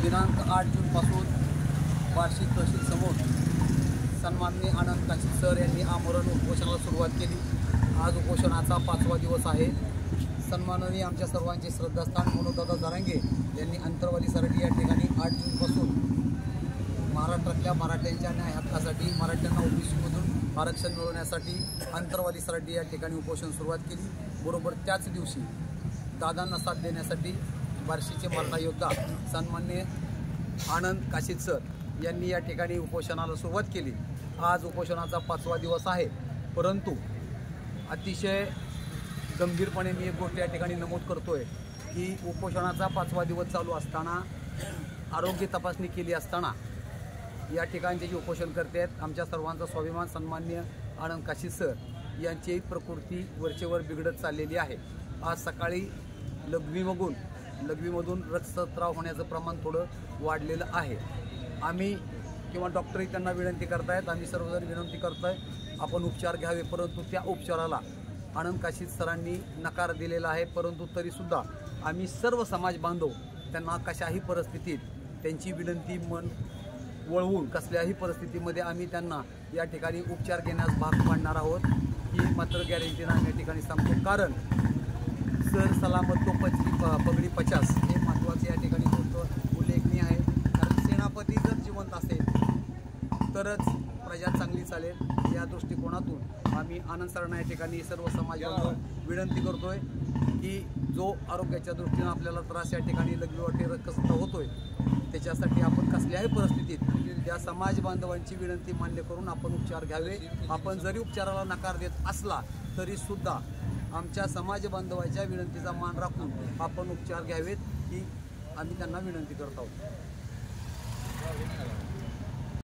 दिनांक 8 जूनपासून बार्शी तहसील समोर सन्माननीय आनंद काशीद सर यांनी आमरण उपोषणाला सुरुवात केली। आज उपोषणाचा 5वा दिवस आहे। सन्माननीय आमच्या सर्वांचे श्रद्धास्थान मनोजदादा जरांगे यांनी अंतरवाली सरडी या ठिकाणी 8 जूनपासून महाराष्ट्रातल्या मराठ्यांच्या न्याय हक्कासाठी मराठ्यांना ओबीसीमधून आरक्षण मिळवण्यासाठी अंतरवाली सरडी या ठिकाणी उपोषण सुरुवात केली। बरोबर त्याच दिवशी दादांना साथ देण्यासाठी बार्शीचे मराठा योद्धा सन्माननीय आनंद काशीद सर यांनी या ठिकाणी उपोषणाला सुरुवात केली। आज उपोषणाचा 5वा दिवस आहे, परंतु अतिशय गंभीरपणे मी एक गोष्ट या ठिकाणी नमूद करतोय की उपोषणाचा 5वा दिवस चालू असताना आरोग्य तपासणी केली असताना या ठिकाणचे जे उपोषण करते आहेत आमच्या सर्वांचा स्वाभिमान सन्माननीय आनंद काशीद सर यांची प्रकृती वरचेवर बिघडत चाललेली आहे। आज सकाळी लघवीमधून रक्तस्राव होण्याचं प्रमाण थोडं वाढलेलं आहे। आम्ही किंवा डॉक्टरही त्यांना विनंती करतायत, आम्ही सर्वजण विनंती करतोय आपण उपचार घ्यावे, परंतु त्या उपचाराला आनंद काशीद सरांनी नकार दिलेला आहे। परंतु तरीसुद्धा आम्ही सर्व समाज बांधव त्यांना कशाही परिस्थितीत त्यांची विनंती मन वळवून कसल्याही परिस्थितीमध्ये आम्ही त्यांना या ठिकाणी उपचार घेण्यास भाग पाडणार आहोत ही मात्र गॅरंटी आम्ही या ठिकाणी सांगतो। कारण सर सलामत तो पगडी 50 हे महत्त्वाचे या ठिकाणी गोष्ट उल्लेखनीय आहे। कारण सेनापती जर जिवंत असेल तरच प्रजा चांगली चालेल या दृष्टिकोनातून आम्ही आनंद सरांना या ठिकाणी सर्व समाज विनंती करतोय की जो आरोग्याच्या दृष्टीने आपल्याला त्रास या ठिकाणी लघवीवाटे रक्तस्राव होतोय त्याच्यासाठी आपण कसल्याही परिस्थितीत त्या समाज बांधवांची विनंती मान्य करून आपण उपचार घ्यावे। आपण जरी उपचाराला नकार देत असला तरी सुद्धा आमच्या समाज बांधवांच्या विनंतीचा मान राखून आपण उपचार घ्यावेत ही आम्ही त्यांना विनंती करत आहोत।